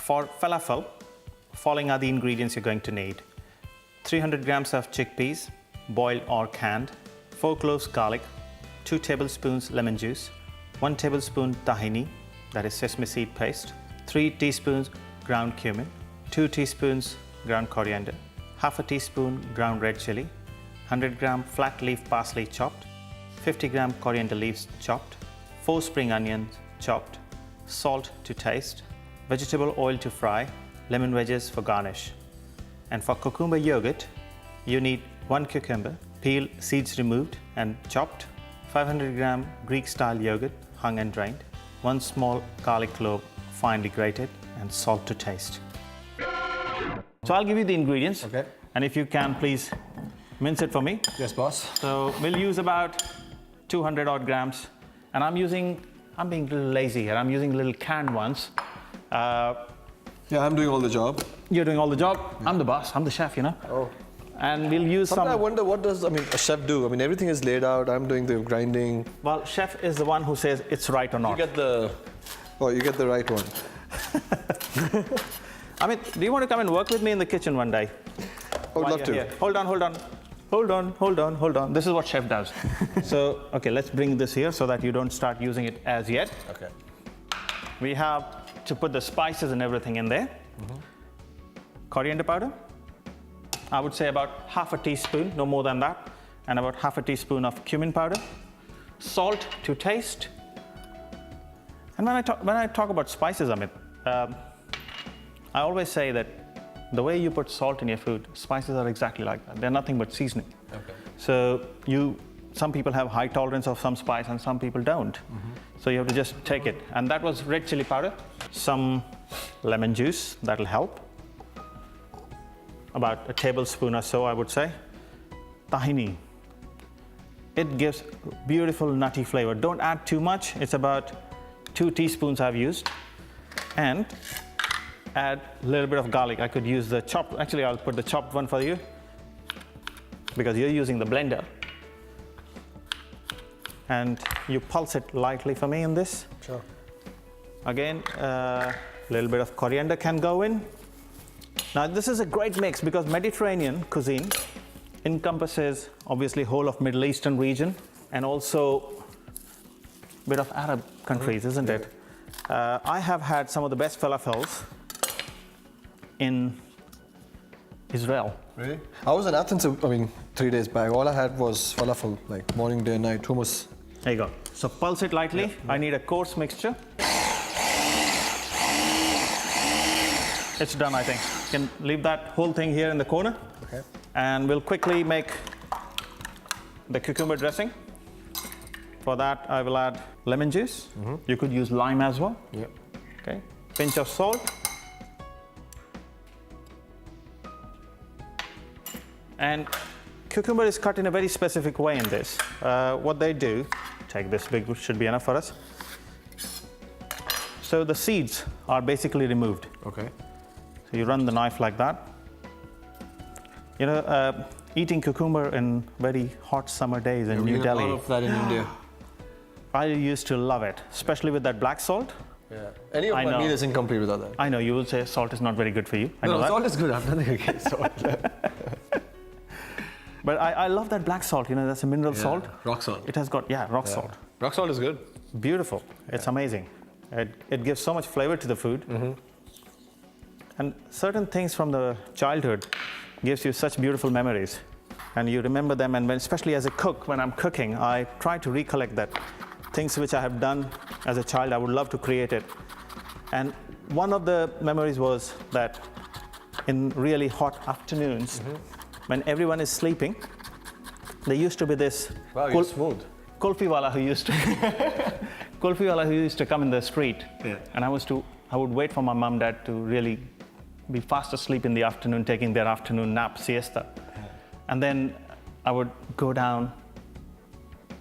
For falafel, following are the ingredients you're going to need. 300 grams of chickpeas, boiled or canned, 4 cloves garlic, 2 tablespoons lemon juice, 1 tablespoon tahini, that is sesame seed paste, 3 teaspoons ground cumin, 2 teaspoons ground coriander, half a teaspoon ground red chilli, 100 gram flat leaf parsley chopped, 50 gram coriander leaves chopped, 4 spring onions chopped, salt to taste, vegetable oil to fry, lemon wedges for garnish. And for cucumber yogurt, you need 1 cucumber, peel, seeds removed and chopped, 500 gram Greek-style yogurt, hung and drained, 1 small garlic clove, finely grated, and salt to taste. So I'll give you the ingredients. Okay. And if you can, please mince it for me. Yes, boss. So we'll use about 200 odd grams. And I'm being a little lazy here. I'm using little canned ones. Yeah, I'm doing all the job. You're doing all the job. Yeah. I'm the boss. I'm the chef, you know. Oh. And we'll use Sometimes I wonder, what does a chef do? I mean, everything is laid out. I'm doing the grinding. Well, chef is the one who says it's right or not. You get the right one. I mean, do you want to come and work with me in the kitchen one day? I would love to. Here? Hold on. This is what chef does. So, okay, let's bring this here so that you don't start using it as yet. Okay. We have to put the spices and everything in there. Coriander powder. I would say about half a teaspoon, no more than that. And about half a teaspoon of cumin powder. Salt to taste. And when I talk about spices, Amit, I always say that the way you put salt in your food, spices are exactly like that. They're nothing but seasoning. Okay. So some people have high tolerance of some spice and some people don't. So you have to just take it. And that was red chili powder, some lemon juice, that'll help. About a tablespoon or so, I would say. Tahini. It gives beautiful nutty flavor. Don't add too much. It's about 2 teaspoons I've used. And add a little bit of garlic. I could use the chopped. Actually, I'll put the chopped one for you because you're using the blender. And you pulse it lightly for me in this. Sure. Again, a little bit of coriander can go in. Now, this is a great mix because Mediterranean cuisine encompasses obviously whole of Middle Eastern region and also a bit of Arab countries, isn't it? I have had some of the best falafels in Israel. Really? I was in Athens, 3 days back. All I had was falafel, like morning, day, night, hummus. There you go. So pulse it lightly. Yeah. I need a coarse mixture. It's done, I think. You can leave that whole thing here in the corner. Okay. And we'll quickly make the cucumber dressing. For that, I will add lemon juice. You could use lime as well. Yep. Okay. Pinch of salt. And cucumber is cut in a very specific way in this. What they do, take this big, should be enough for us. So the seeds are basically removed. Okay. So you run the knife like that. You know, eating cucumber in very hot summer days in New Delhi. We have all of that in India. I used to love it, especially with that black salt. Yeah. Any of my meal is incomplete without that. I know, you will say salt is not very good for you. I know that. Salt is good. I've nothing against salt. But I love that black salt, you know, that's a mineral salt. Rock salt. It has got, rock salt. Rock salt is good. Beautiful. It's amazing. It gives so much flavor to the food. And certain things from the childhood gives you such beautiful memories. And you remember them, and especially as a cook, when I'm cooking, I try to recollect that. Things which I have done as a child, I would love to create it. And one of the memories was that in really hot afternoons, when everyone is sleeping, there used to be this you're smooth. kulfi wala who used to come in the street, and I would wait for my mom and dad to really be fast asleep in the afternoon, taking their afternoon nap, siesta, and then I would go down,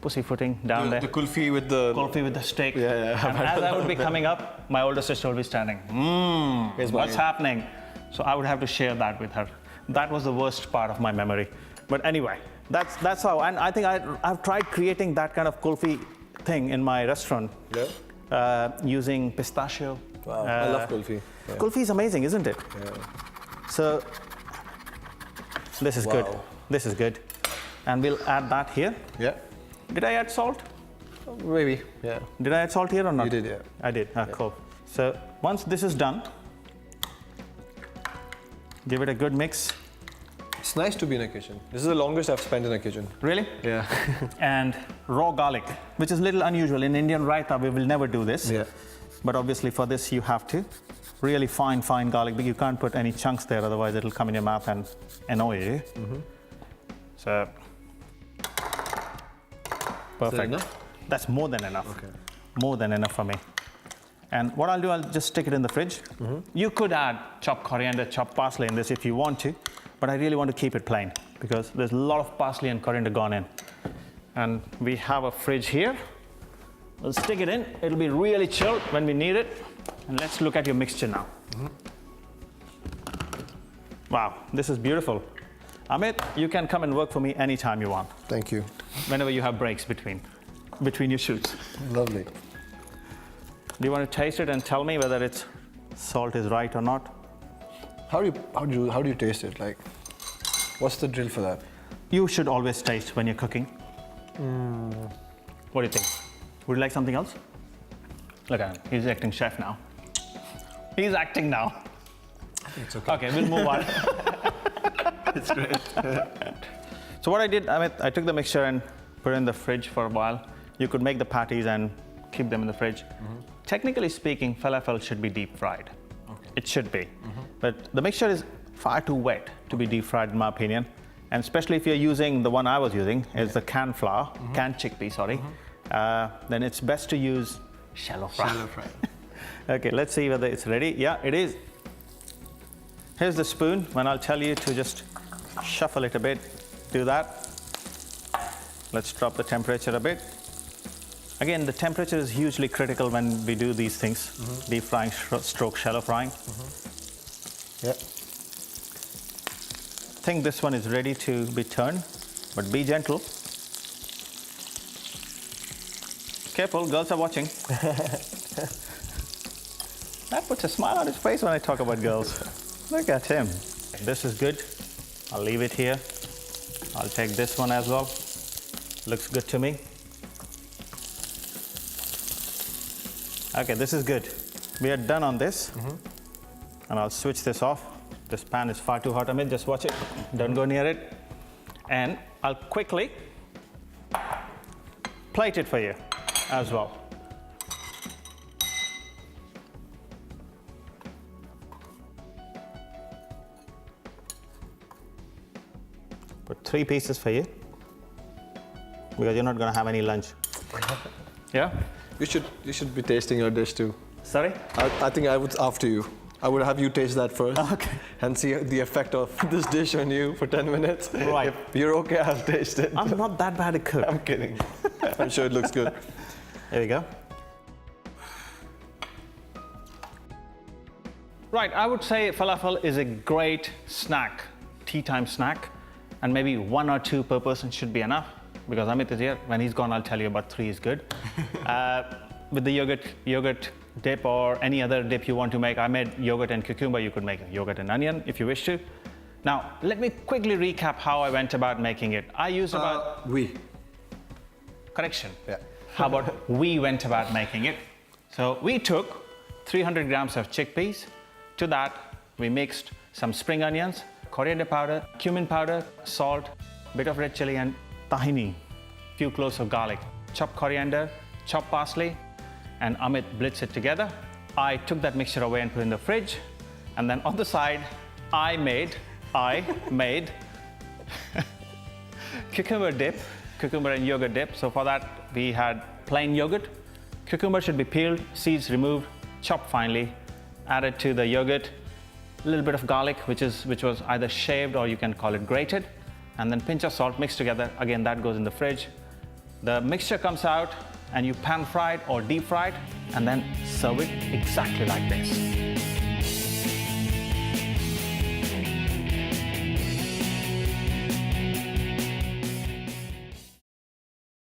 pussyfooting down there. The kulfi with the steak. Yeah. And as I would be coming up, my older sister would be standing. What's happening? So I would have to share that with her. That was the worst part of my memory. But anyway, that's how. And I think I've tried creating that kind of kulfi thing in my restaurant. Yeah. Using pistachio. Wow, I love kulfi. Kulfi is amazing, isn't it? Yeah. So this is good. Wow. This is good. And we'll add that here. Yeah. Did I add salt? Maybe. Yeah. Did I add salt here or not? You did, yeah. I did. Cool. So once this is done, give it a good mix. It's nice to be in a kitchen. This is the longest I've spent in a kitchen. Really? Yeah. And raw garlic, which is a little unusual. In Indian raita, we will never do this. Yeah. But obviously for this, you have to. Really fine garlic, but you can't put any chunks there, otherwise it'll come in your mouth and annoy you. So, perfect. Is that enough? That's more than enough. Okay. More than enough for me. And what I'll do, I'll just stick it in the fridge. You could add chopped coriander, chopped parsley in this if you want to, but I really want to keep it plain because there's a lot of parsley and coriander gone in. And we have a fridge here. We'll stick it in. It'll be really chilled when we need it. And let's look at your mixture now. Wow, this is beautiful. Amit, you can come and work for me anytime you want, Thank you. whenever you have breaks between your shoots. Lovely. Do you want to taste it and tell me whether its salt is right or not? How do you taste it? Like, what's the drill for that? You should always taste when you're cooking. What do you think? Would you like something else? Look at him. He's acting chef now. He's acting now. It's okay. Okay, we'll move on. It's great. So what I did, I took the mixture and put it in the fridge for a while. You could make the patties and keep them in the fridge. Technically speaking, falafel should be deep fried. Okay. It should be. But the mixture is far too wet to be deep fried in my opinion. And especially if you're using the one I was using, is the canned flour, canned chickpea, sorry. Then it's best to use shallow fry. Shallow fry. Okay, let's see whether it's ready. Yeah, it is. Here's the spoon. When I'll tell you to just shuffle it a bit, do that. Let's drop the temperature a bit. Again, the temperature is hugely critical when we do these things, deep frying stroke shallow frying. Yeah. I think this one is ready to be turned, but be gentle. Careful, girls are watching. That puts a smile on his face when I talk about girls. Look at him. This is good. I'll leave it here. I'll take this one as well. Looks good to me. Okay, this is good. We are done on this. And I'll switch this off. This pan is far too hot. Amit, just watch it. Don't go near it. And I'll quickly plate it for you as well. Put 3 pieces for you because you're not going to have any lunch. Yeah? You should be tasting your dish too. Sorry? I think I would after you. I would have you taste that first. Okay. And see the effect of this dish on you for 10 minutes. Right. If you're okay, I'll taste it. I'm not that bad a cook. I'm kidding. I'm sure it looks good. There we go. Right, I would say falafel is a great snack, tea time snack, and maybe 1 or 2 per person should be enough because Amit is here. When he's gone, I'll tell you about 3 is good. With the yogurt dip or any other dip you want to make, I made yogurt and cucumber. You could make yogurt and onion if you wish to. Now, let me quickly recap how I went about making it. I used about... Correction. Yeah. How about we went about making it? So we took 300 grams of chickpeas. To that, we mixed some spring onions, coriander powder, cumin powder, salt, bit of red chilli and tahini, few cloves of garlic, chopped coriander, chopped parsley, and Amit blitzed it together. I took that mixture away and put it in the fridge. And then on the side, I made cucumber and yogurt dip. So for that, we had plain yogurt. Cucumber should be peeled, seeds removed, chopped finely, added to the yogurt, a little bit of garlic, which was either shaved or you can call it grated, and then pinch of salt mixed together. Again, that goes in the fridge. The mixture comes out and you pan fry it or deep fry it and then serve it exactly like this.